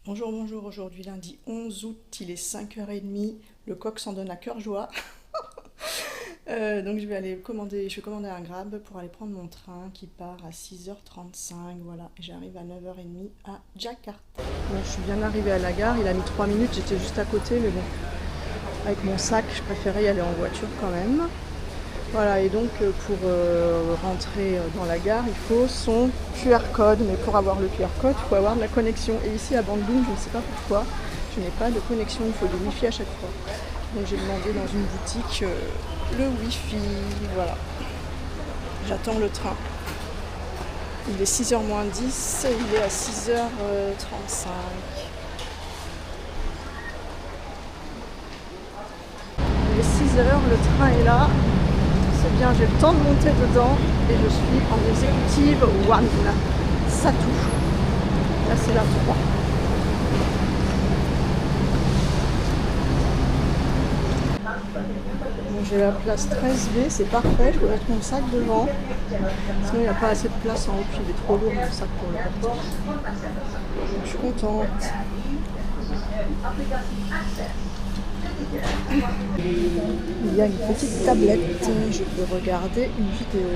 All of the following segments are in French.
Bonjour, bonjour, aujourd'hui lundi 11 août, il est 5h30, le coq s'en donne à cœur joie. Donc je vais commander un Grab pour aller prendre mon train qui part à 6h35, voilà, et j'arrive à 9h30 à Jakarta. Bon, je suis bien arrivée à la gare, il a mis 3 minutes, j'étais juste à côté, mais bon, avec mon sac, je préférais y aller en voiture quand même. Voilà, et donc pour rentrer dans la gare, il faut son QR code. Mais pour avoir le QR code, il faut avoir de la connexion. Et ici à Bandung, je ne sais pas pourquoi, je n'ai pas de connexion, il faut du Wi-Fi à chaque fois. Donc j'ai demandé dans une boutique le Wi-Fi, voilà. J'attends le train. Il est 6h moins 10, il est à 6h35. Il est 6h, le train est là. C'est bien, j'ai le temps de monter dedans et je suis en exécutive 1, Satu. Là c'est la 3. Bon, j'ai la place 13B, c'est parfait, je peux mettre mon sac devant. Sinon il n'y a pas assez de place en haut, puis il est trop lourd mon sac pour le porter. Je suis contente. Il y a une petite tablette, je peux regarder une vidéo.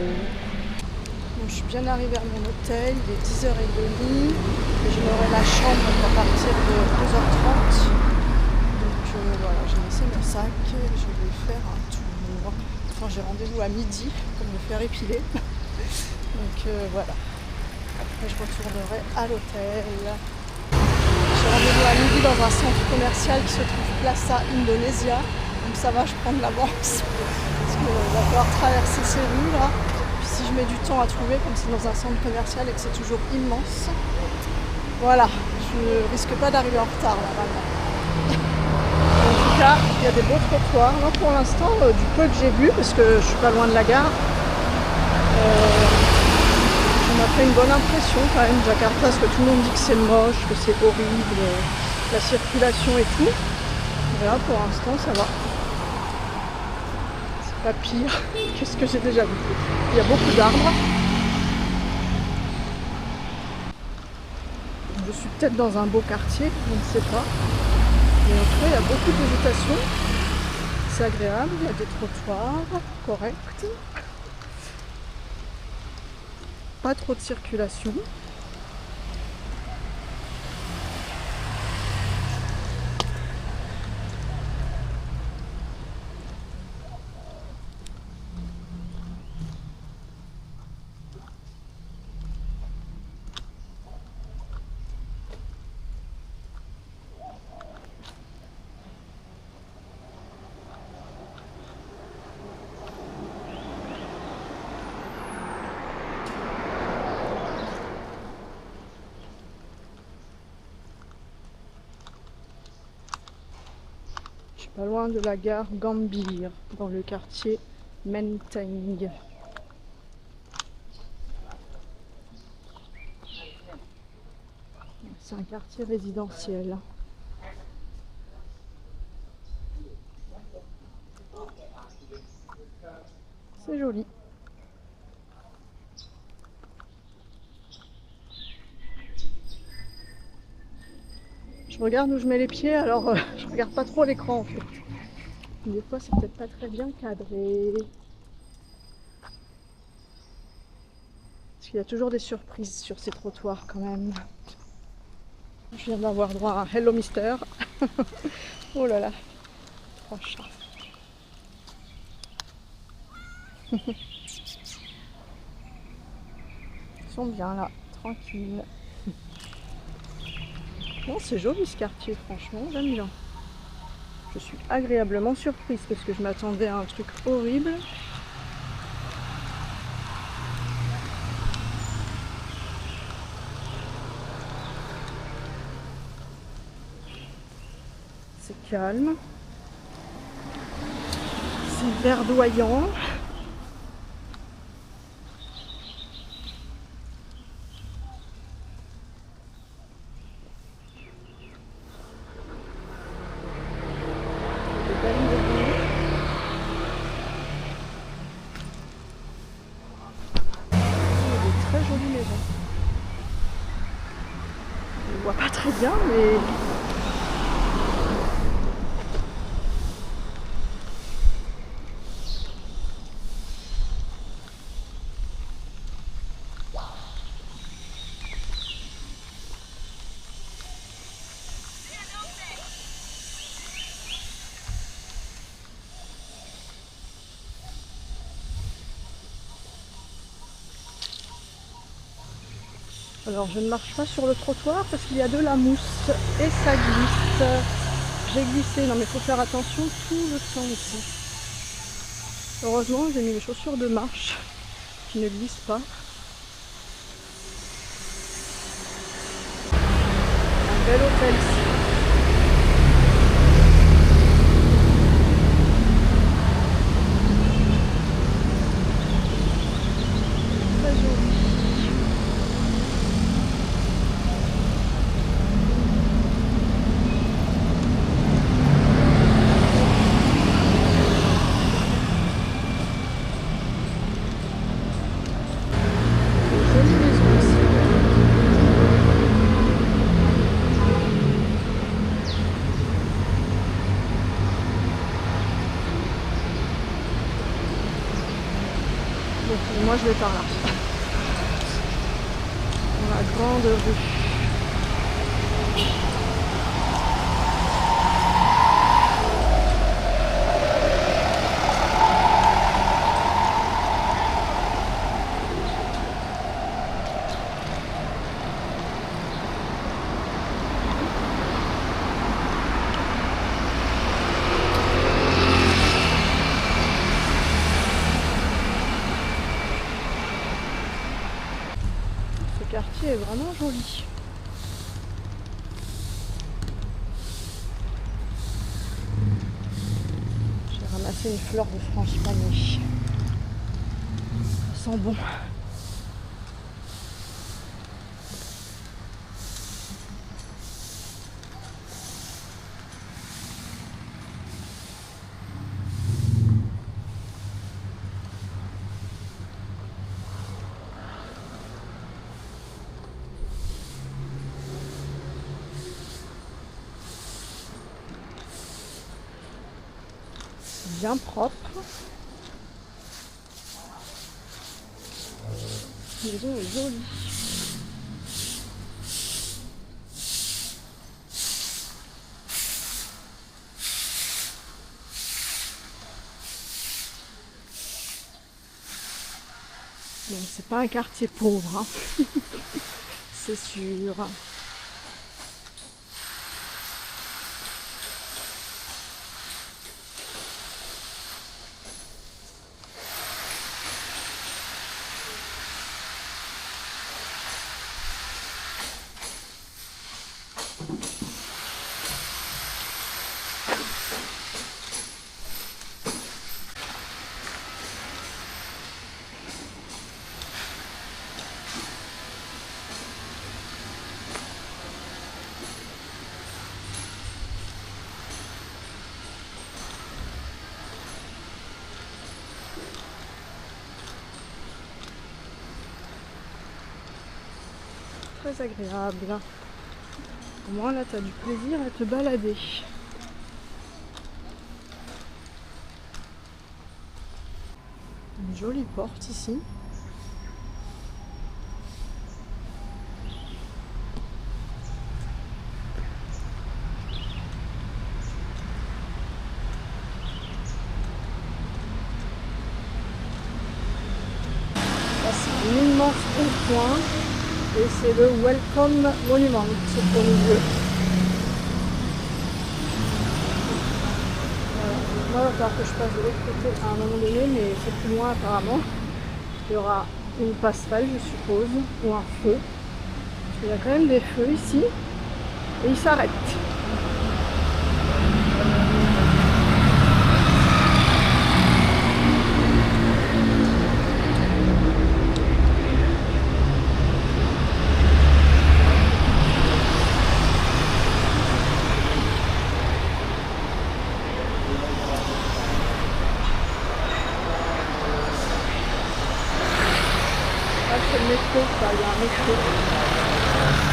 Bon, je suis bien arrivée à mon hôtel, il est 10h30 et je n'aurai la chambre qu'à partir de 2h30. Donc voilà, j'ai laissé mon sac, je vais faire un tour. Enfin, j'ai rendez-vous à midi pour me faire épiler. Donc voilà, après je retournerai à l'hôtel. J'ai rendez-vous à midi dans un centre commercial qui se trouve Plaza Indonesia. Donc ça va, je prends de l'avance. Parce qu'il va falloir traverser ces rues là. Puis si je mets du temps à trouver, comme c'est dans un centre commercial et que c'est toujours immense, voilà, je ne risque pas d'arriver en retard là maintenant. En tout cas, il y a des beaux trottoirs. Là pour l'instant, du peu que j'ai vu, parce que je suis pas loin de la gare, ça m'a fait une bonne impression quand même, Jakarta, parce que tout le monde dit que c'est moche, que c'est horrible, la circulation et tout. Voilà, pour l'instant ça va. C'est pas pire que ce que j'ai déjà vu. Il y a beaucoup d'arbres. Je suis peut-être dans un beau quartier, je ne sais pas. Mais en tout cas, il y a beaucoup de végétation. C'est agréable, il y a des trottoirs corrects. Pas trop de circulation. Pas loin de la gare Gambir, dans le quartier Menteng. C'est un quartier résidentiel. C'est joli. Je regarde où je mets les pieds, alors je regarde pas trop l'écran en fait. Des fois c'est peut-être pas très bien cadré. Parce qu'il y a toujours des surprises sur ces trottoirs quand même. Je viens d'avoir droit à un Hello Mister. Oh là là, 3 chats. Ils sont bien là, tranquilles. Non, c'est joli ce quartier, franchement, j'aime bien. Je suis agréablement surprise parce que je m'attendais à un truc horrible. C'est calme. C'est verdoyant. Très jolie maison. On ne voit pas très bien, mais alors je ne marche pas sur le trottoir parce qu'il y a de la mousse et ça glisse. J'ai glissé, non mais il faut faire attention tout le temps ici. Heureusement j'ai mis les chaussures de marche qui ne glissent pas. Un bel hôtel ici. Très joli. Bon, moi je vais par là. Dans la grande rue. Ce quartier est vraiment joli. J'ai ramassé une fleur de frangipanier. Ça sent bon. Bien propre. La maison est jolie. Bon, c'est pas un quartier pauvre, hein. C'est sûr. Très agréable. Au moins là, tu as du plaisir à te balader. Une jolie porte ici. Là, c'est un immense rond-point. Et c'est le Welcome Monument, c'est pour nous deux. Voilà. Moi, il va falloir que je passe de l'autre côté à un moment donné, mais c'est plus loin apparemment. Il y aura une passerelle, je suppose, ou un feu. Il y a quand même des feux ici, et ils s'arrêtent. C'est le métro, ça, il y a un métro.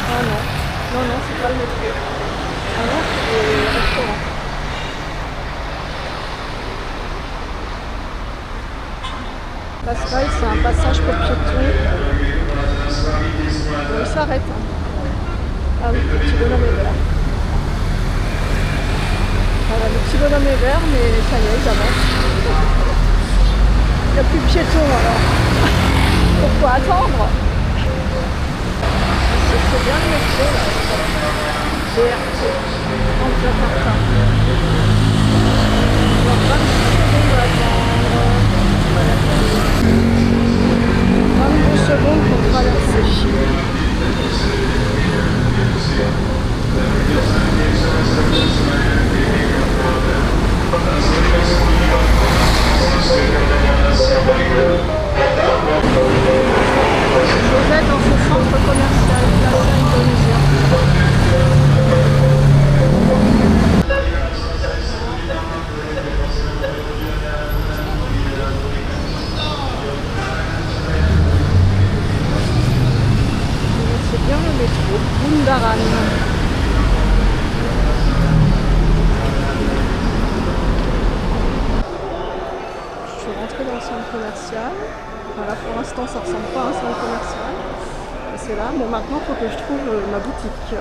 Ah non, non, non, c'est pas pas le métro. Alors, c'est le restaurant. Passerelle, c'est un passage pour piétons. Bon, il s'arrête. Hein. Ah oui, le petit bonhomme est vert. Voilà, le petit bonhomme est vert, mais ça y est, il avance. Il n'y a plus de piétons alors. Pourquoi attendre? C'est bien le métro là. BRT. En Jakarta. On va pas secondes à attendre. 22 secondes pour traverser. Josette dans ce centre commercial Plaza Indonesia. C'est bien le métro Bundaran. Je suis rentrée dans le centre commercial. Voilà, pour l'instant ça ressemble pas à un centre commercial. Et c'est là. Bon, maintenant il faut que je trouve ma boutique.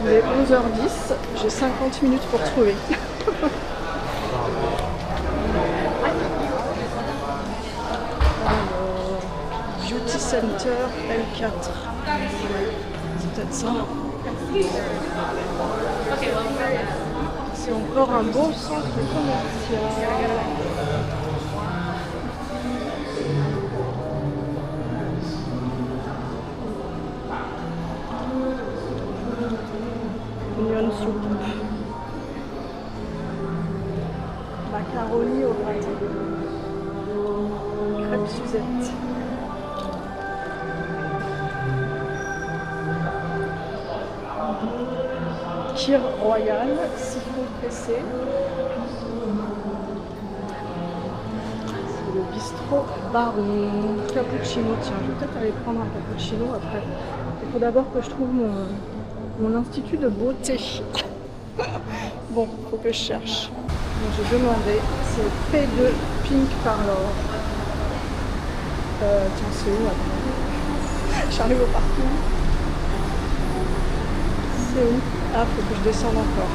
Il est 11h10, j'ai 50 minutes pour trouver. Alors, Beauty Center L4. C'est peut-être ça. C'est encore un bon centre commercial. Onion soup. Macaroni au gratin. Crêpes Suzette. Kir royal, citron pressé. C'est le bistrot Baron. Cappuccino, tiens, je vais peut-être aller prendre un cappuccino après. Il faut d'abord que je trouve mon institut de beauté. Bon, faut que je cherche. J'ai demandé, c'est P2 Pink Parlor. Tiens, c'est où après? J'arrive au parking. C'est où? Ah, faut que je descende encore.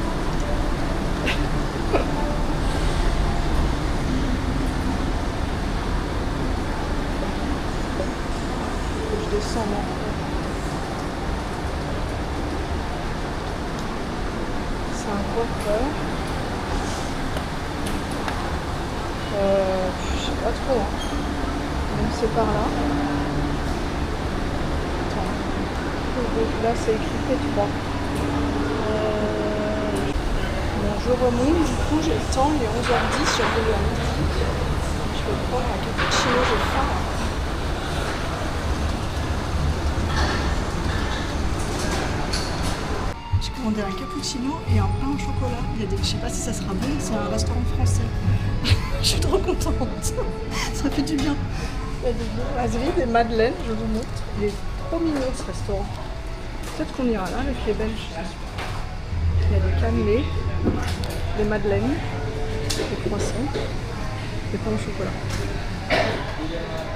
Faut que je descende encore. C'est un coiffeur. Je sais pas trop. Hein. Donc c'est par là. Attends. Là c'est écrit P3. Bon, je remonte, du coup j'ai le temps, il est 11h10, j'ai voulu à midi. Je vais prendre un cappuccino, j'ai faim. J'ai commandé un cappuccino et un pain au chocolat. Je sais pas si ça sera bon, c'est un restaurant français. Je suis trop contente. Ça fait du bien. Il y a des viennoiseries, des madeleines, je vous montre. Il est trop mignon ce restaurant. Peut-être qu'on ira là, le pied belge. Il y a des cannelés, des madeleines, des croissants, des pains au chocolat.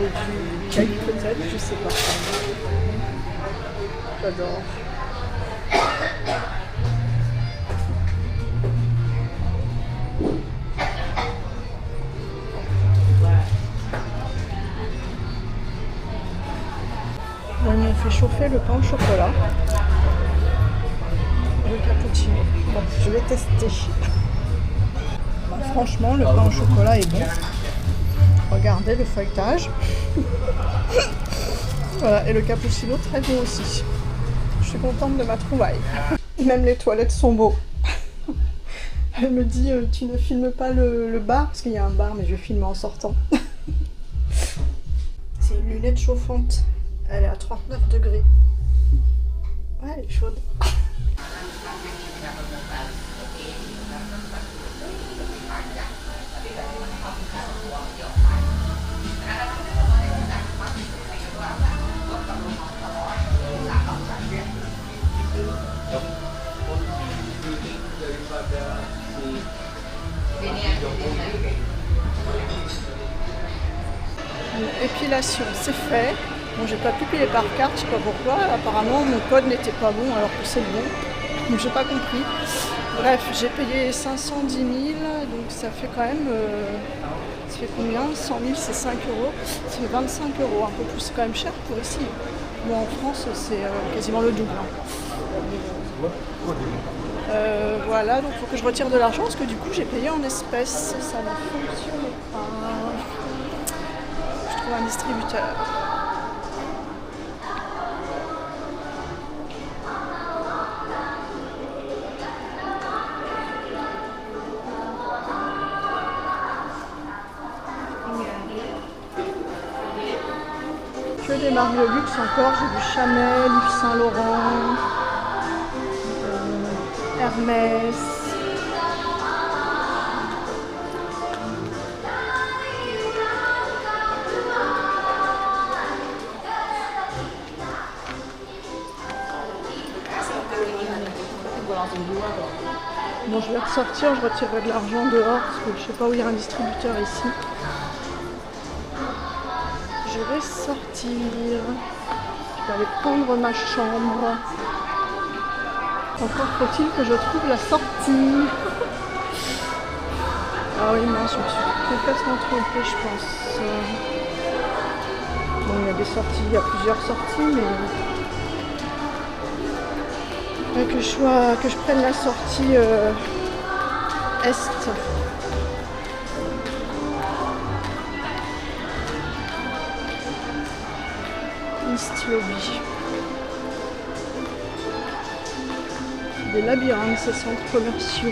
Et du cake peut-être, je sais pas. J'adore. Là, ils m'ont fait chauffer le pain au chocolat. Le cappuccino. Bon, je vais tester. Bon, franchement, le pain au chocolat est bon. Regardez le feuilletage. Voilà, et le cappuccino très bon aussi. Je suis contente de ma trouvaille. Même les toilettes sont beaux. Elle me dit, tu ne filmes pas le bar, parce qu'il y a un bar, mais je vais filmer en sortant. C'est une lunette chauffante. Elle est à 39 degrés. Ouais, elle est chaude. épilation, c'est fait. Bon, j'ai pas pu payer par carte, je sais pas pourquoi. Apparemment, mon code n'était pas bon alors que c'est bon. Donc, j'ai pas compris. Bref, j'ai payé 510 000, donc ça fait quand même. Ça fait combien? 100 000, c'est 5 euros. Ça fait 25 euros, un peu plus. C'est quand même cher pour ici. Bon, en France, c'est quasiment le double. Voilà, donc il faut que je retire de l'argent parce que du coup, j'ai payé en espèces. Ça ne fonctionnait pas. Je trouve un distributeur. Que des marques de luxe encore, j'ai du Chanel, Yves Saint Laurent, Hermès. Bon, je vais ressortir, je retirerai de l'argent dehors parce que je sais pas où il y a un distributeur ici. Je vais sortir. Je vais aller prendre ma chambre. Encore faut-il que je trouve la sortie. Ah oui, non, je me suis complètement trompée, je pense. Bon, il y a des sorties, il y a plusieurs sorties, mais que je prenne la sortie est. East Lobby. Des labyrinthes, ces centres commerciaux.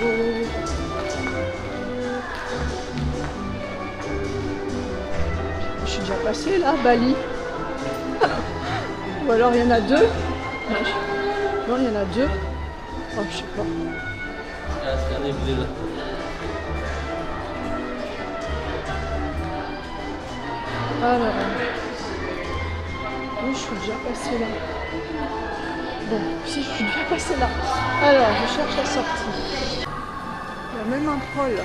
Je suis déjà passée là, Bali. Ou alors il y en a deux. Non, il y en a deux. Oh, je sais pas. Ah là là. Oui, je suis déjà passée là. Bon, si je suis déjà passée là. Alors, je cherche la sortie. Il y a même un troll.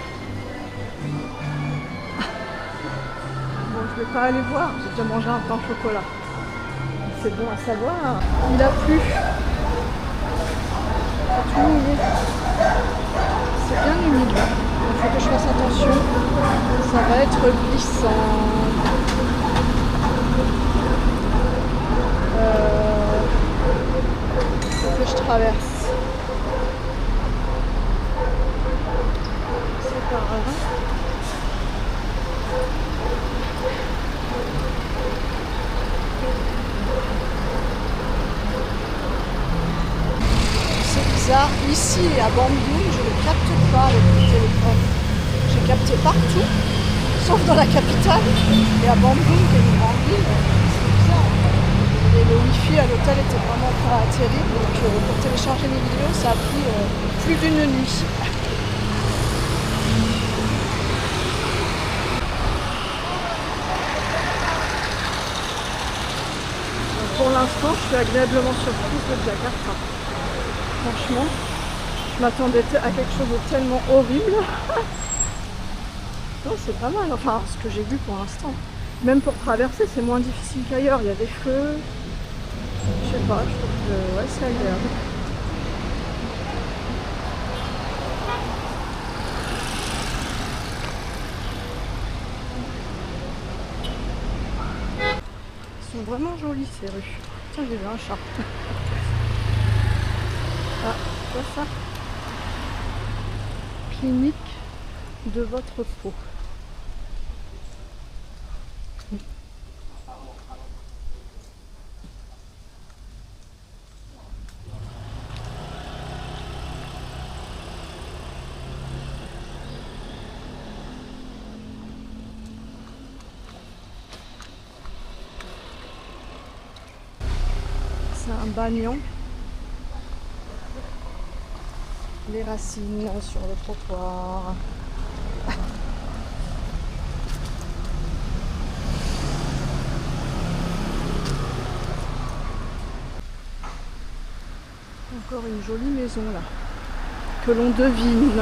Bon, je vais pas aller voir. J'ai déjà mangé un pain au chocolat. C'est bon à savoir. Il a plu. Tout mouillé. C'est bien humide. Il faut que je fasse attention. Ça va être glissant. Faut que je traverse. C'est par là. C'est bizarre. Ici et à Bandung, je ne capte pas avec le téléphone. J'ai capté partout, sauf dans la capitale. Et à Bandung, qui est une grande ville, c'est bizarre. Et le wifi à l'hôtel était vraiment pas terrible. Donc pour télécharger mes vidéos, ça a pris plus d'une nuit. Pour l'instant, je suis agréablement surprise de Jakarta. Franchement, je m'attendais à quelque chose de tellement horrible. Non, c'est pas mal, enfin, ce que j'ai vu pour l'instant. Même pour traverser, c'est moins difficile qu'ailleurs. Il y a des feux. Je sais pas, je trouve que ouais, c'est agréable. Ils sont vraiment jolies ces rues. Tiens, j'ai vu un chat. Ah, tu vois ça? Clinique de votre peau. C'est un banyan. Les racines sur le trottoir. Encore une jolie maison là, que l'on devine.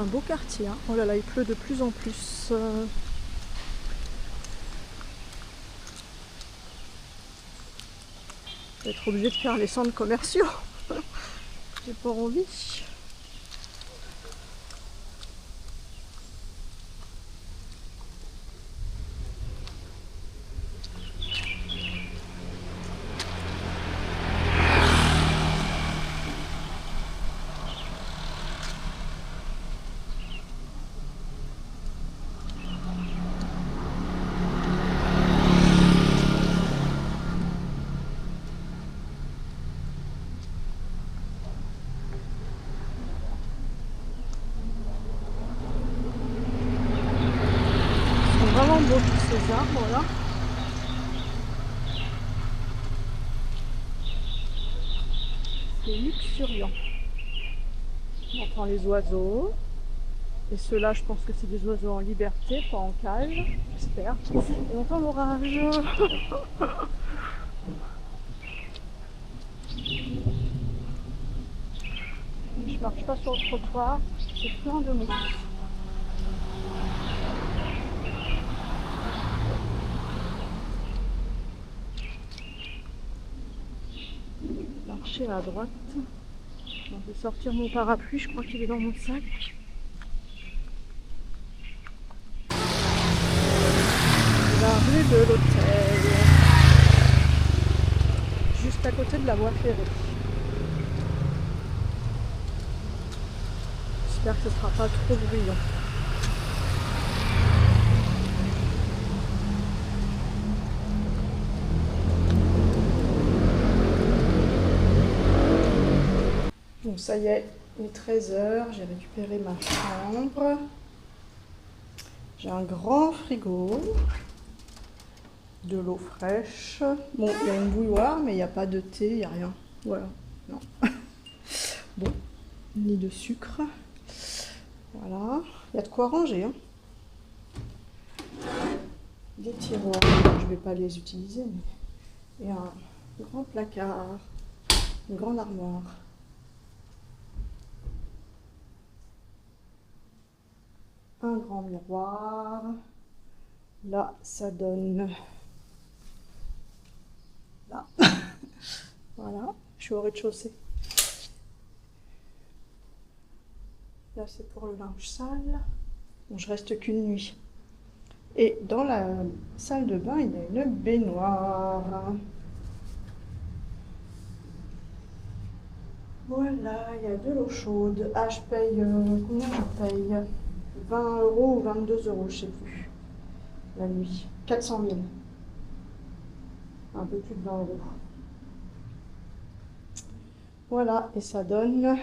un beau quartier, hein. Oh là là, il pleut de plus en plus. Je vais être obligée de faire les centres commerciaux. J'ai pas envie. Vraiment beau tous ces arbres là. C'est luxuriant. On entend les oiseaux. Et ceux-là, je pense que c'est des oiseaux en liberté, pas en cage, j'espère. Et on entend l'orage. Je marche pas sur le trottoir, c'est plein de mouches. Marcher à droite. Je vais sortir mon parapluie, je crois qu'il est dans mon sac. La rue de l'Hôtel, juste à côté de la voie ferrée. J'espère que ce ne sera pas trop bruyant. Bon, ça y est, il est 13h, j'ai récupéré ma chambre. J'ai un grand frigo, de l'eau fraîche. Bon, il y a une bouilloire, mais il n'y a pas de thé, il n'y a rien. Voilà, non. Bon, ni de sucre. Voilà, il y a de quoi ranger, hein. Des tiroirs, je ne vais pas les utiliser, mais... et un grand placard, une grande armoire. Un grand miroir. Là, ça donne... là. Voilà, je suis au rez-de-chaussée. Là, c'est pour le linge sale. Bon, je reste qu'une nuit. Et dans la salle de bain, il y a une baignoire. Voilà, il y a de l'eau chaude. Ah, je paye... combien je paye? 20 € ou 22 €, je sais plus. La nuit. 400 000. Un peu plus de 20 €. Voilà, et ça donne...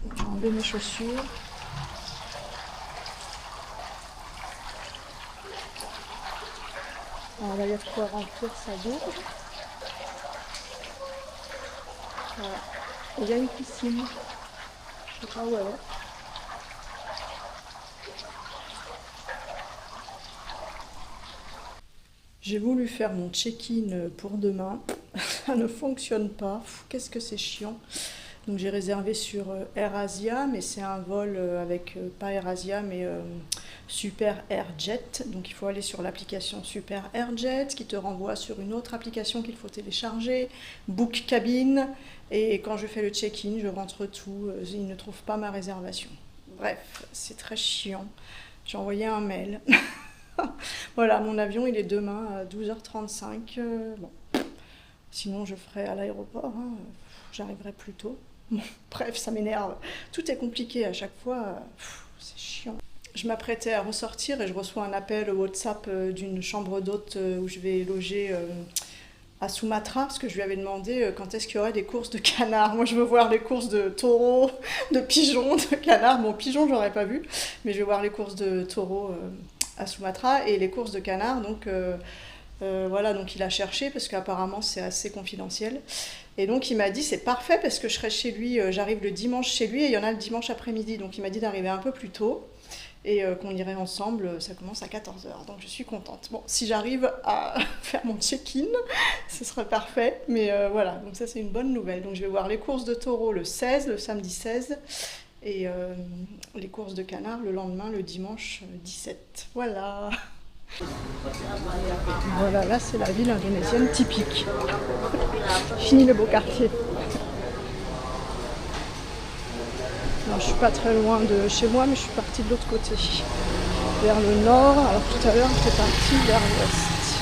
Je vais enlever mes chaussures. Alors là, il y a de quoi remplir sa douche. Voilà. Et il y a une piscine. Je sais pas où elle est. J'ai voulu faire mon check-in pour demain. Ça ne fonctionne pas. Qu'est-ce que c'est chiant. Donc j'ai réservé sur AirAsia, mais c'est un vol avec, pas AirAsia, mais Super Airjet. Donc il faut aller sur l'application Super Airjet, qui te renvoie sur une autre application qu'il faut télécharger, Book Cabin. Et quand je fais le check-in, je rentre tout, ils ne trouvent pas ma réservation. Bref, c'est très chiant. J'ai envoyé un mail. Voilà, mon avion, il est demain à 12h35. Bon. Sinon, je ferai à l'aéroport, hein. J'arriverai plus tôt. Bon, bref, ça m'énerve. Tout est compliqué à chaque fois. C'est chiant. Je m'apprêtais à ressortir et je reçois un appel au WhatsApp d'une chambre d'hôte où je vais loger à Sumatra, parce que je lui avais demandé quand est-ce qu'il y aurait des courses de canards. Moi, je veux voir les courses de taureaux, de pigeons, de canards. Bon, pigeons, j'aurais pas vu, mais je vais voir les courses de taureaux à Sumatra et les courses de canards. Donc voilà, donc il a cherché parce qu'apparemment c'est assez confidentiel. Et donc il m'a dit c'est parfait parce que je serai chez lui, j'arrive le dimanche chez lui et il y en a le dimanche après-midi. Donc il m'a dit d'arriver un peu plus tôt. et qu'on irait ensemble. Ça commence à 14 h, donc je suis contente. Bon, si j'arrive à faire mon check-in, ce serait parfait, mais voilà, donc ça c'est une bonne nouvelle. Donc je vais voir les courses de taureau le 16, le samedi 16, et les courses de canard le lendemain, le dimanche 17. Voilà. Voilà, là c'est la ville indonésienne typique. Fini le beau quartier. Alors, je suis pas très loin de chez moi, mais je suis partie de l'autre côté, vers le nord. Alors tout à l'heure, j'étais partie vers l'ouest.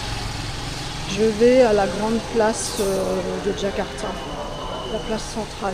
Je vais à la grande place de Jakarta, la place centrale.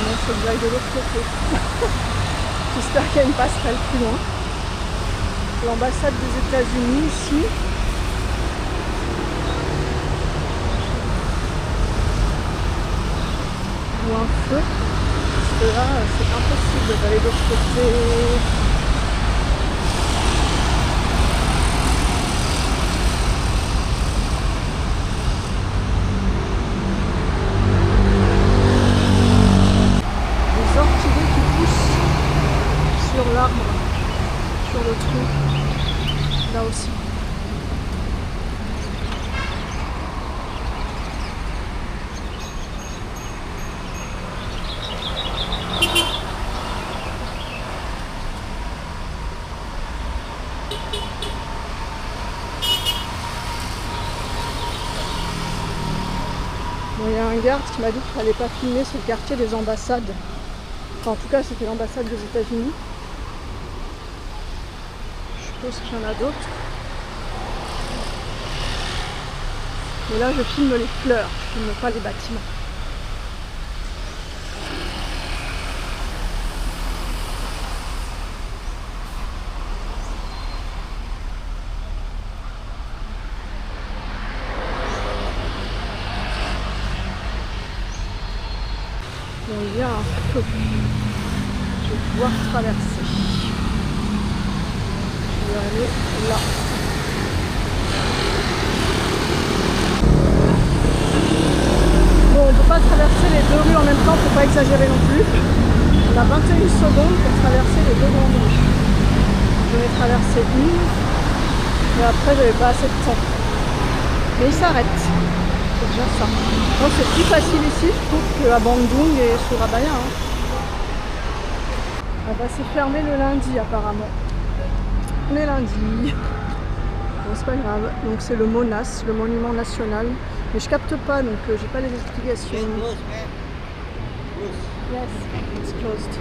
Il faut que j'aille de l'autre côté. J'espère qu'il y a une passerelle plus loin. L'ambassade des États-Unis ici. Ou un feu. Parce que là, c'est impossible d'aller de l'autre côté. Sur l'arbre, sur le tronc, là aussi. Bon, il y a un garde qui m'a dit qu'il ne fallait pas filmer ce quartier des ambassades. Enfin, en tout cas, c'était l'ambassade des États-Unis. Je suppose qu'il y en a d'autres. Mais là, je filme les fleurs, je filme pas les bâtiments. Bon, il y a un feu. Je vais pouvoir traverser. Je vais aller là. Bon, on ne peut pas traverser les deux rues en même temps, il ne faut pas exagérer non plus. On a 21 secondes pour traverser les deux grandes rues. Je vais traverser une, et après je n'avais pas assez de temps. Mais il s'arrête. C'est déjà ça. Donc c'est plus facile ici, je trouve, qu'à Bandung et Surabaya. Hein. Ah bah, c'est fermé le lundi apparemment. Mais lundi. Bon, c'est pas grave. Donc c'est le Monas, le monument national. Mais je capte pas, donc j'ai pas les explications. Yes, it's closed.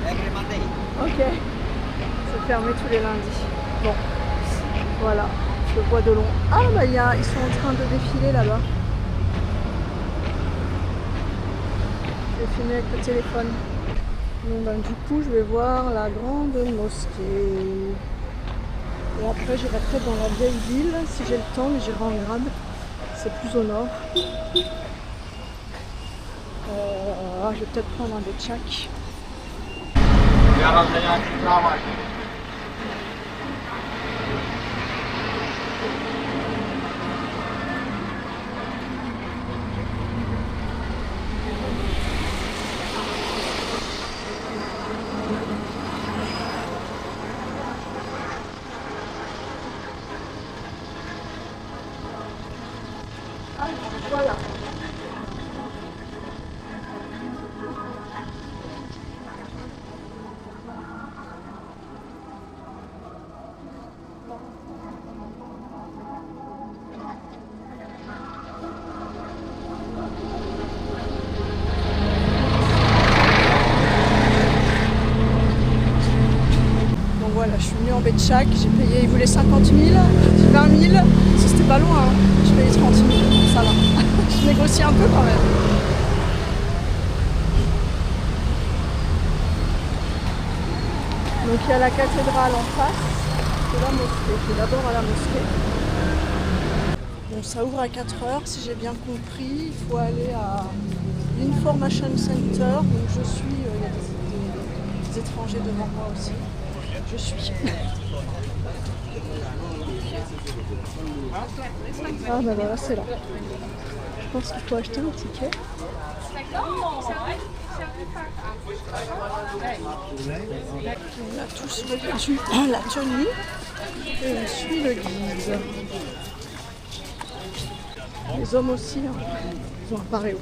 Every Monday. Ok. C'est fermé tous les lundis. Bon, voilà. Je vois de long. Ah bah ils sont en train de défiler là-bas. Je vais filmer avec le téléphone. Bon, ben, du coup, je vais voir la grande mosquée. Et après, j'irai peut-être dans la vieille ville si j'ai le temps, mais j'irai en grade. C'est plus au nord. Je vais peut-être prendre un becak. Voilà. Tchak, j'ai payé, il voulait 50 000, j'ai dit 20 000, parce que c'était pas loin, hein. Je payais 30 000, donc ça va. Je négocie un peu quand même. Donc il y a la cathédrale en face, c'est la mosquée. Je vais d'abord à la mosquée. Bon, ça ouvre à 4 heures, si j'ai bien compris. Il faut aller à l'Information Center. Donc je suis, il y a des étrangers devant moi aussi. Je suis. Ah bah voilà, c'est là. Je pense qu'il faut acheter un ticket. On a tous revêtu la tenue et on suit le guide. Les hommes aussi, hein. Ils ont un paréo.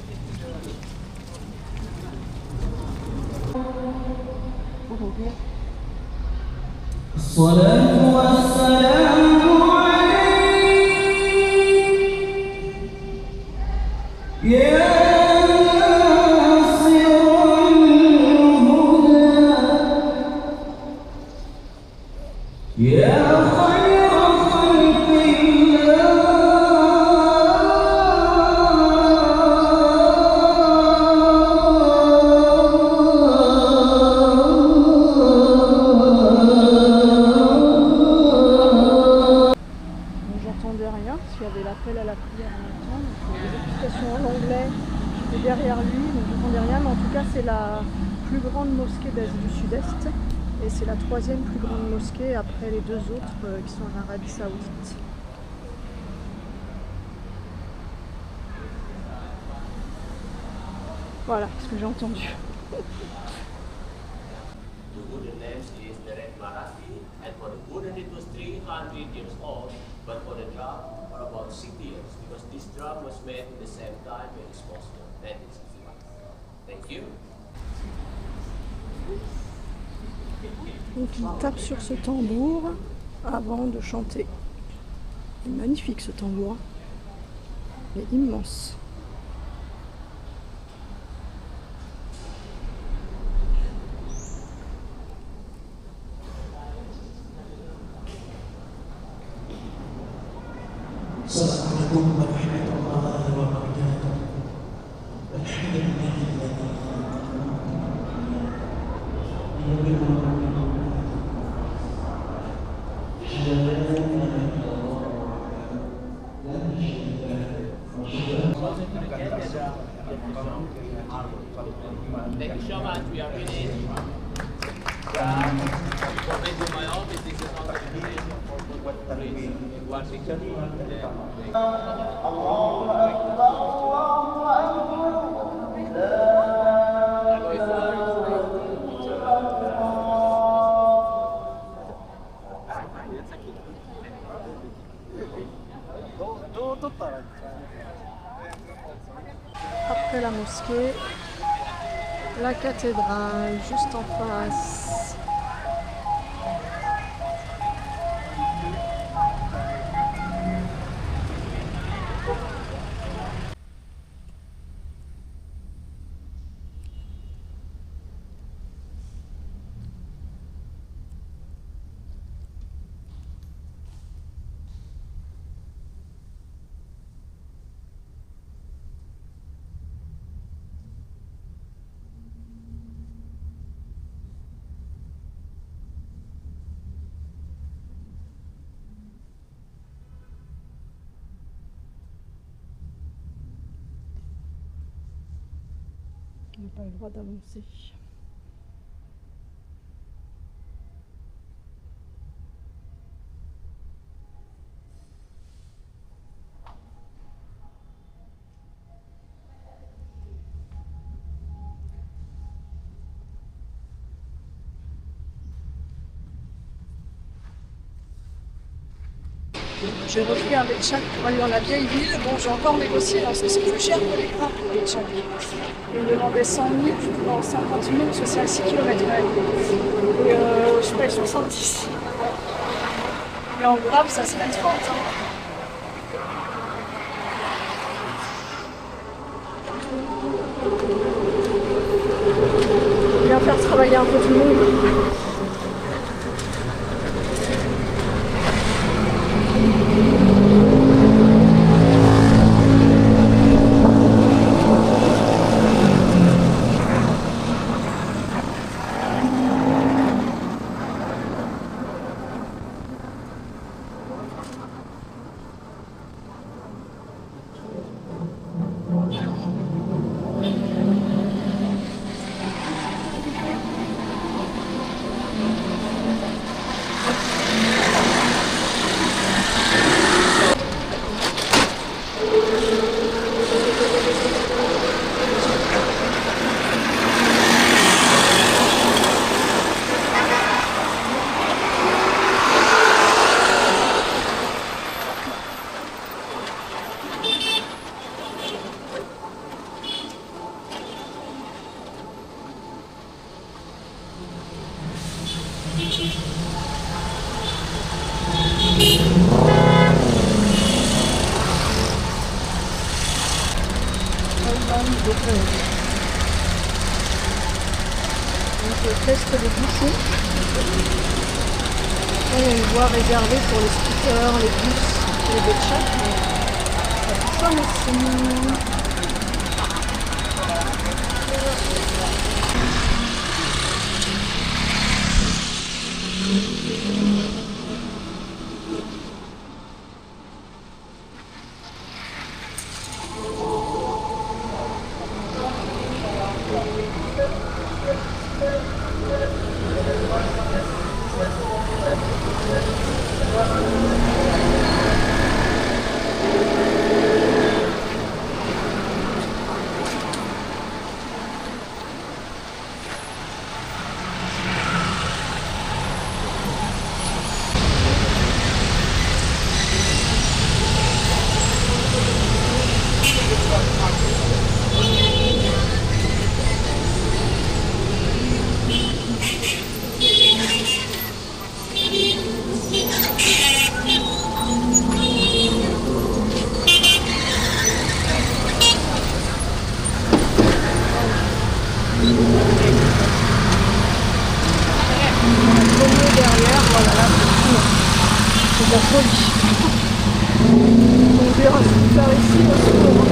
L'appel à la prière en même temps, donc les explications en anglais et derrière lui, donc je n'entendais rien, mais en tout cas c'est la plus grande mosquée d'Asie du Sud-Est et c'est la troisième plus grande mosquée après les deux autres qui sont en Arabie Saoudite. Voilà ce que j'ai entendu. But for the drum, for about 60 years, because this drum was made at the same time when it's Moscow, 1961. Thank you. Donc il tape sur ce tambour avant de chanter. C'est magnifique ce tambour, il est immense. السلام عليكم ورحمة الله وبركاته. الحمد لله Thank you so much. We are finished. Comment to my office, this is not a invitation for one picture. Après la mosquée, la cathédrale juste en face. On n'a pas le droit d'avancer. J'ai repris un Tchak pour aller dans la vieille ville. Bon, j'ai encore négocié parce que c'est plus cher que les grappes pour les Tchak. Ils me demandaient 100 000, non 50 000 parce que c'est à 6 km. Et je paye 70. Mais en grappe, ça serait 30. Hein. Bien faire travailler un peu tout le monde. Donc je teste les bouchons. Là, il y a une voie réservée pour les scooters, les bus, les béchats. Ça aussi. Derrière, voilà, là, c'est de la folie. On verra ce qu'il faire ici au secours.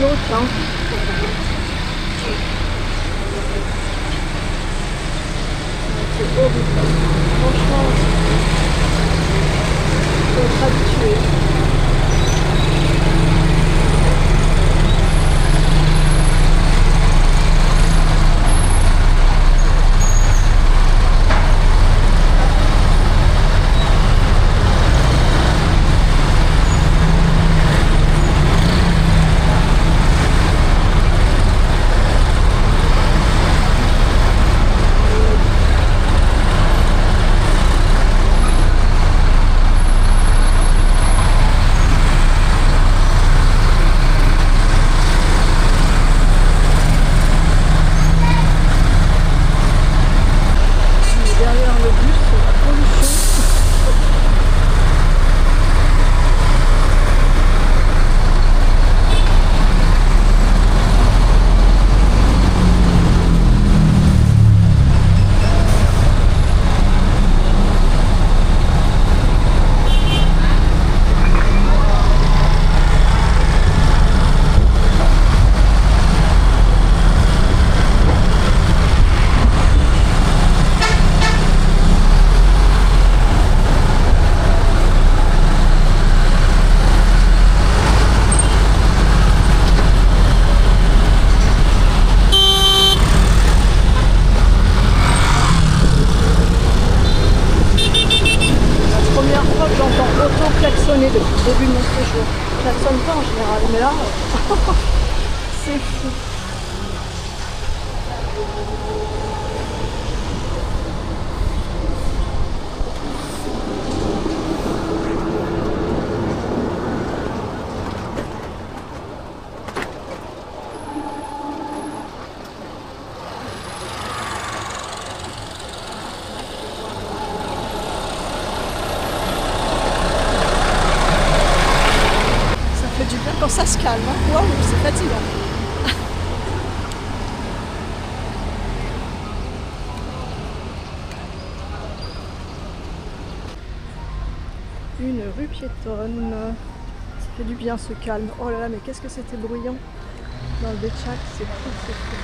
L'autre, hein. C'est horrible. Franchement, il faut être habitué. Depuis le début de mon séjour. Je klaxonne pas en général, mais là, c'est fou. Quand ça se calme, hein. Waouh, c'est fatigant. Une rue piétonne. Ça fait du bien ce calme. Oh là là, mais qu'est-ce que c'était bruyant dans le Béchak, c'est fou, c'est fou.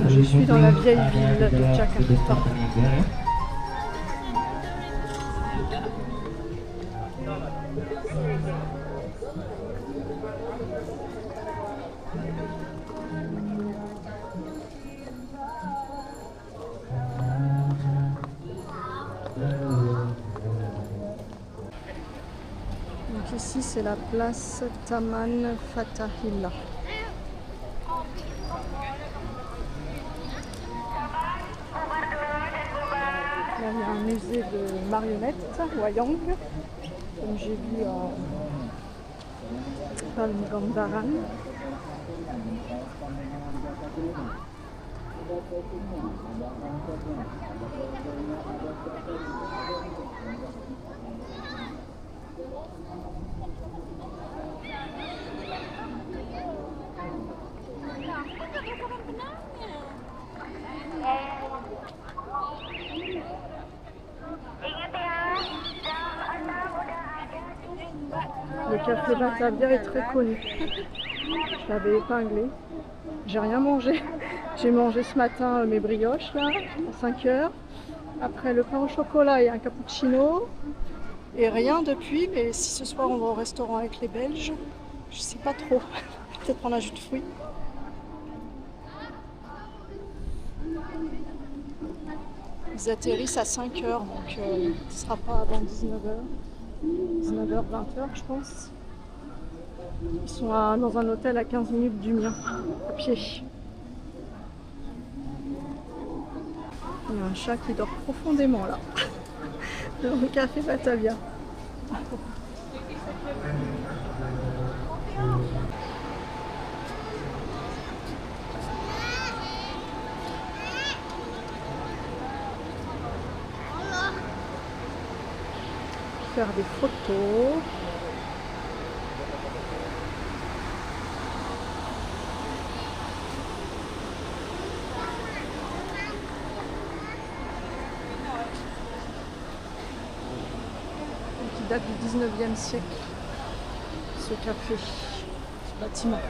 Je suis dans la vieille ville de Jakarta. c'est la place Taman Fatahillah. Là, il y a un musée de marionnettes, Wayang, comme j'ai vu à Palmgandaran. Le café Batavia est très connu. Je l'avais épinglé. J'ai rien mangé. J'ai mangé ce matin mes brioches là, à 5 heures. Après le pain au chocolat et un cappuccino. Et rien depuis, mais si ce soir on va au restaurant avec les Belges, je sais pas trop. Peut-être prendre un jus de fruits. Ils atterrissent à 5 heures, donc ce ne sera pas avant 19h. 19h, 20h je pense. Ils sont dans un hôtel à 15 minutes du mien, à pied. Il y a un chat qui dort profondément là, dans le café Batavia. Faire des photos. Qui date du 19e siècle, ce café, ce bâtiment.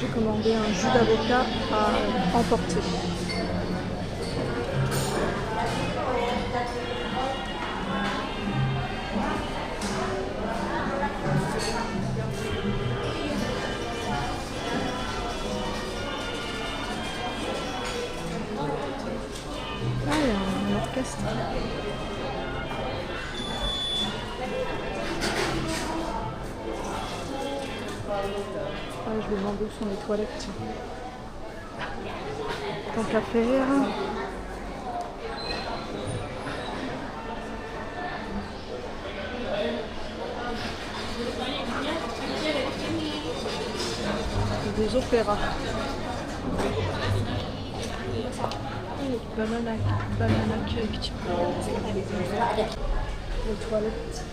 J'ai commandé un jus d'avocat à emporter. Ah, il y a un orchestre. Ah, je vais demander où sont les toilettes. Tant qu'à faire. Des opéras. Banana cake. Les toilettes.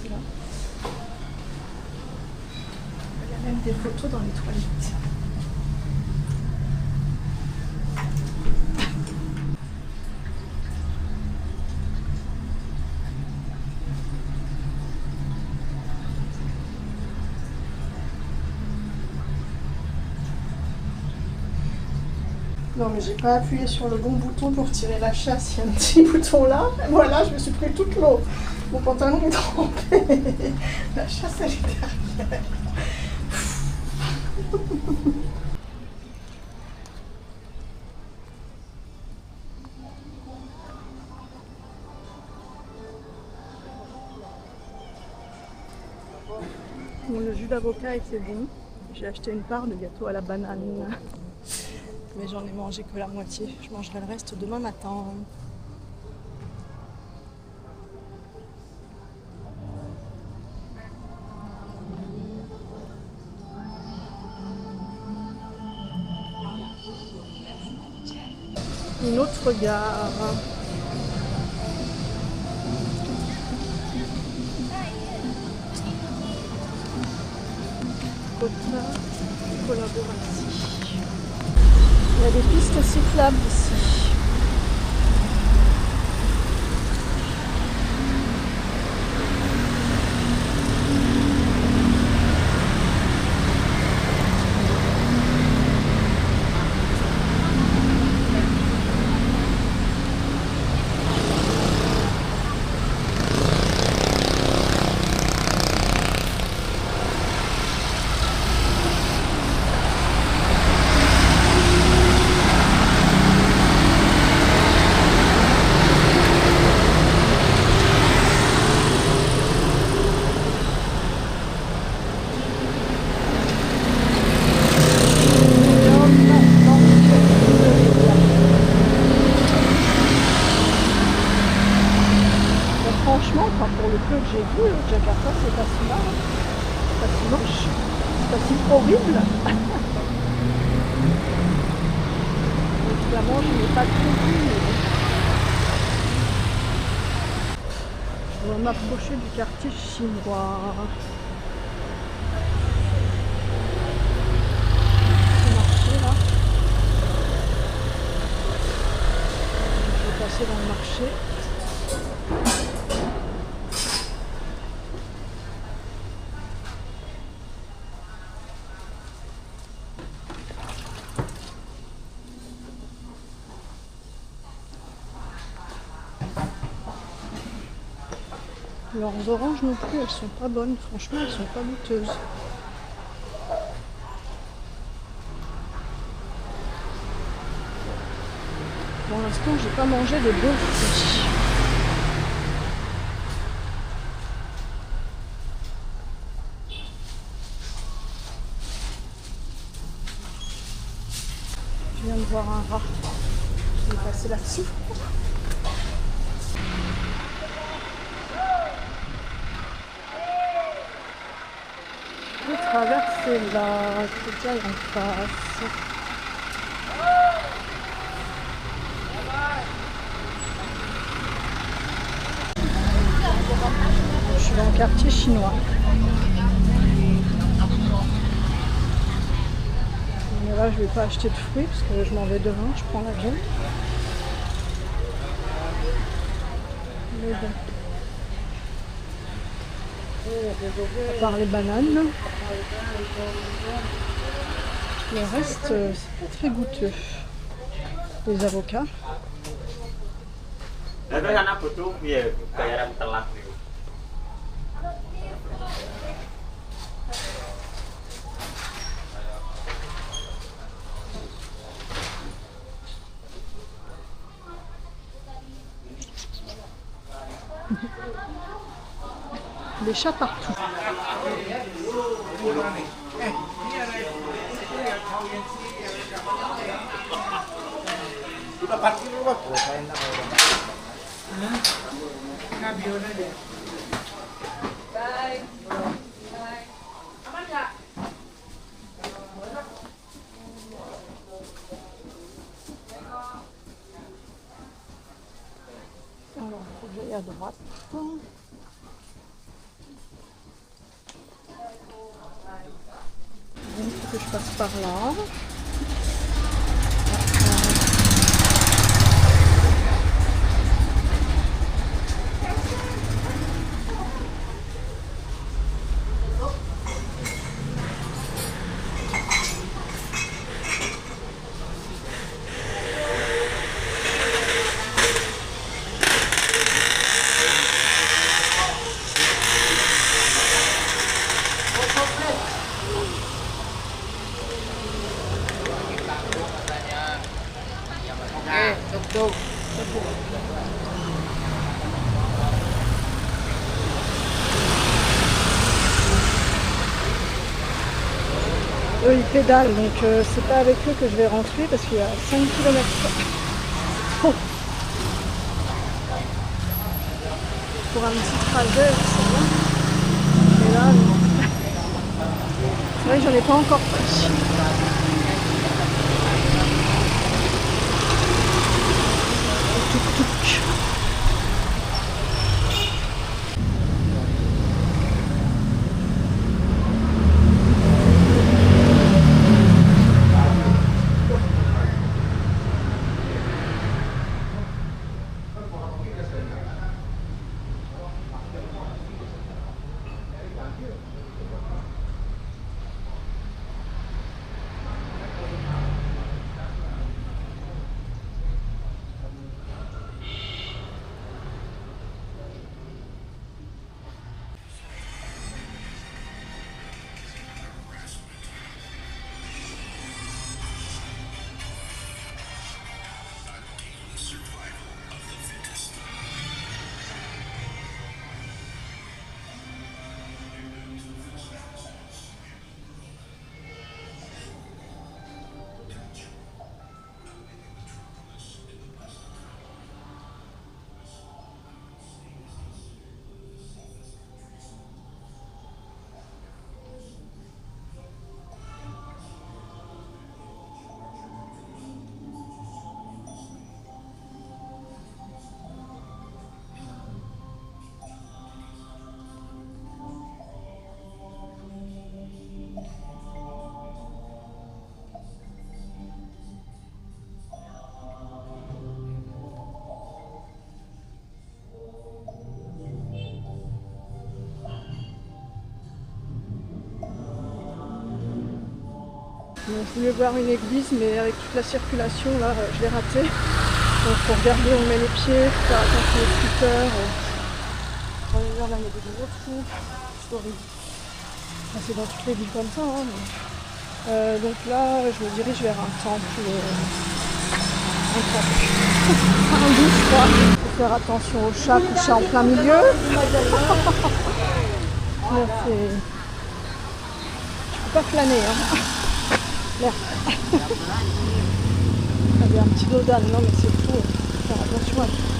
C'est là. Il y a même des photos dans les toilettes. Non mais j'ai pas appuyé sur le bon bouton pour tirer la chasse, il y a un petit bouton là, et voilà, je me suis pris toute l'eau. Mon pantalon est trempé, la chasse elle est derrière. Bon, le jus d'avocat était bon, j'ai acheté une part de gâteau à la banane. Mais j'en ai mangé que la moitié. Je mangerai le reste demain matin. Une autre gare. Kota Collaboratie. Il y a des pistes cyclables ici. gauche. C'est pas si horrible. Évidemment, je n'ai pas trop vu. Je dois m'approcher du quartier chinois. C'est marché là. Je vais passer dans le marché. Leurs oranges non plus, elles sont pas bonnes. Franchement, elles sont pas goûteuses. Pour l'instant, j'ai pas mangé de beaux fruits. Je viens de voir un rat. Je vais passer là-dessous. Je vais traverser là, c'est déjà en face. Je suis dans le quartier chinois. Mais là, je vais pas acheter de fruits parce que je m'en vais demain, je prends l'avion. Mais bon. À part les bananes, le reste, c'est pas très goûteux. Les avocats. Des chats partout. Alors, il faut que j'aille à droite. Il faut que je passe par là. Eux ils pédalent, donc c'est pas avec eux que je vais rentrer parce qu'il y a 5 km. Oh. Pour un petit trajet, c'est bien. Mais là, non. C'est vrai que j'en ai pas encore pris. Tuk-tuk. Donc, je voulais voir une église, mais avec toute la circulation, là, je l'ai raté. Donc, faut regarder où on met les pieds, faut faire attention aux scooters. Là, il y a des gros trous. C'est horrible. Enfin, c'est dans toutes les villes comme ça. Hein, mais... donc là, je me dirige vers un temple. Un bouche, quoi. Faut faire attention aux chats couchés en plein milieu. Là, c'est... Je peux pas flâner, hein. Merde. Il y a un petit dos d'âne, non mais c'est fou. Faut faire attention à tout.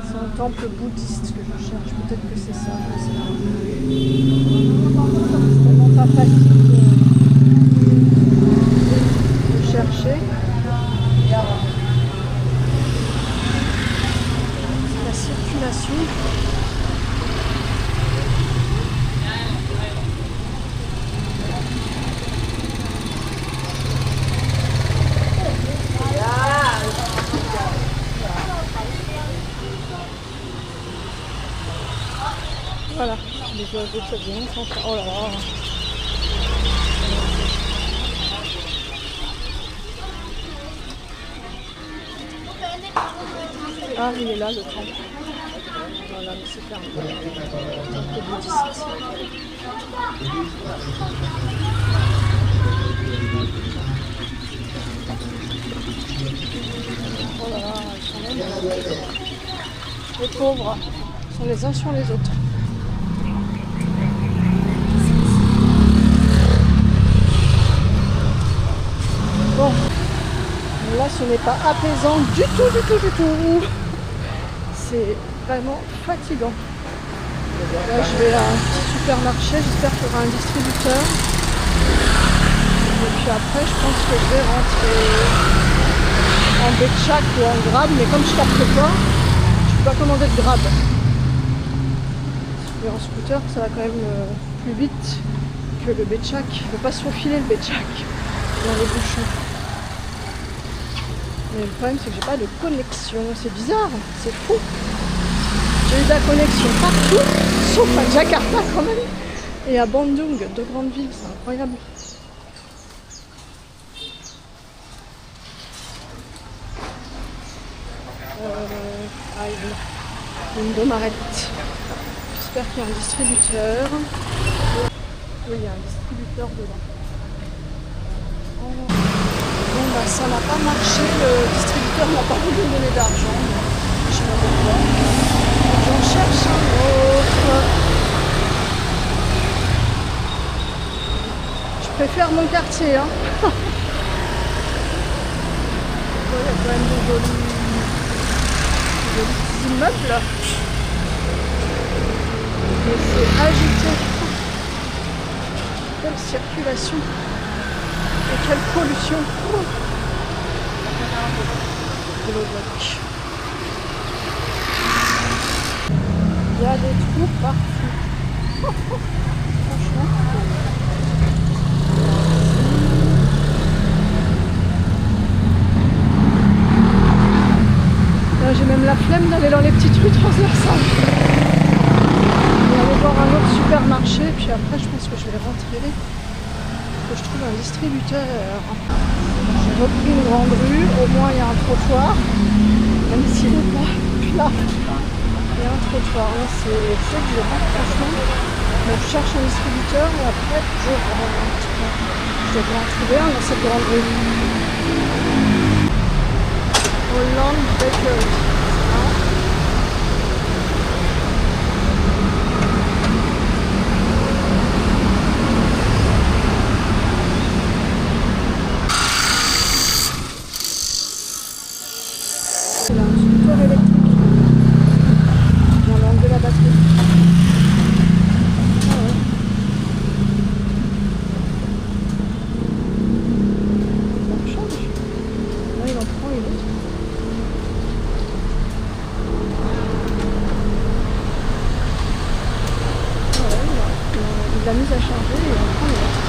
C'est un temple bouddhiste que je cherche. Peut-être que c'est ça, je sais pas. C'est tellement pas facile de chercher. C'est la circulation. Voilà, les oiseaux ça vient sans ça. Oh là là. Ah, il est là le temple. Voilà, mais c'est fermé. Le temple bouddhiste. Oh là là, ils sont même... Les pauvres sont les uns sur les autres. Bon, là ce n'est pas apaisant du tout. C'est vraiment fatigant. Là je vais à un petit supermarché, j'espère qu'il y aura un distributeur. Et puis après je pense que je vais rentrer en Bétchak ou en Grab, mais comme je capte pas, je peux pas commander de Grab. Et en scooter ça va quand même plus vite que le Bétchak. Il ne faut pas se faufiler le Bétchak dans les bouchons. Mais le problème c'est que j'ai pas de connexion, c'est bizarre, c'est fou. J'ai eu de la connexion partout, sauf à Jakarta quand même, et à Bandung, deux grandes villes, c'est incroyable. Une m'arrête. J'espère qu'il y a un distributeur. Oui, il y a un distributeur dedans. Bon bah ça n'a pas marché, le distributeur n'a pas voulu me donner d'argent, je sais pas pourquoi. J'en cherche un autre. Je préfère mon quartier, hein. Il y a quand même de jolis immeubles. Mais c'est agité. Quelle circulation. Et quelle pollution! Il y a des trous partout. Franchement. Là, j'ai même la flemme d'aller dans les petites rues transversales. Je vais aller voir un autre supermarché, puis après je pense que je vais rentrer. Que je trouve un distributeur. J'ai repris une grande rue, au moins il y a un trottoir, même s'il n'est pas plat. Il y a un trottoir, là c'est dur, franchement. Donc je cherche un distributeur et après je rentre. Je devrais en trouver un dans cette grande rue. Holland Bakery. C'est là, un scooter électrique. On va enlever la batterie. Ah ouais. Ça change. Là, il en prend une autre. Ah ouais, il l'a mise à charger et il en prend une autre.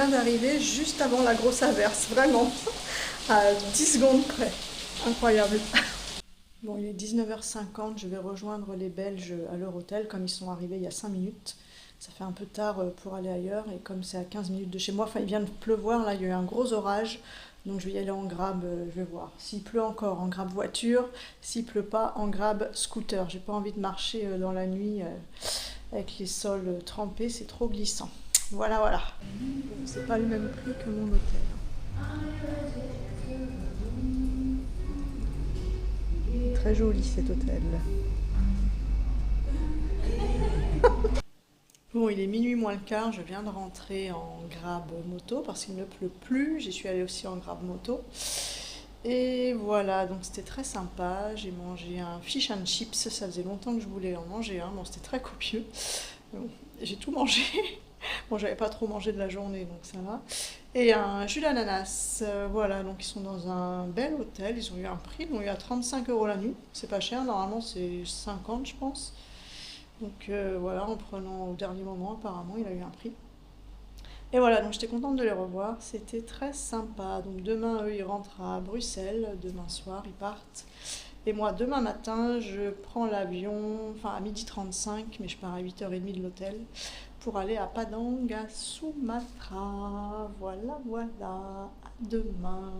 vient d'arriver juste avant la grosse averse, vraiment, à 10 secondes près. Incroyable. Bon, il est 19h50, je vais rejoindre les Belges à leur hôtel, comme ils sont arrivés il y a 5 minutes. Ça fait un peu tard pour aller ailleurs, et comme c'est à 15 minutes de chez moi, enfin il vient de pleuvoir, là il y a eu un gros orage, donc je vais y aller en Grab, je vais voir. S'il pleut encore, en Grab voiture, s'il pleut pas, en Grab scooter. J'ai pas envie de marcher dans la nuit avec les sols trempés, c'est trop glissant. Voilà, voilà. Bon, c'est pas le même prix que mon hôtel. Très joli cet hôtel. Bon, il est minuit moins le quart, je viens de rentrer en Grab moto parce qu'il ne pleut plus. J'y suis allée aussi en Grab moto. Et voilà, donc c'était très sympa. J'ai mangé un fish and chips, ça faisait longtemps que je voulais en manger un. Bon, c'était très copieux. Bon, j'ai tout mangé. Bon, j'avais pas trop mangé de la journée, donc ça va. Et un jus d'ananas. Voilà, donc ils sont dans un bel hôtel. Ils ont eu un prix, ils ont eu à 35 € la nuit. C'est pas cher, normalement c'est 50, je pense. Donc voilà, en prenant au dernier moment, apparemment, il a eu un prix. Et voilà, donc j'étais contente de les revoir, c'était très sympa. Donc demain, eux, ils rentrent à Bruxelles, demain soir, ils partent. Et moi, demain matin, je prends l'avion, enfin à 12h35, mais je pars à 8h30 de l'hôtel, pour aller à Padang, à Sumatra. Voilà, voilà, à demain.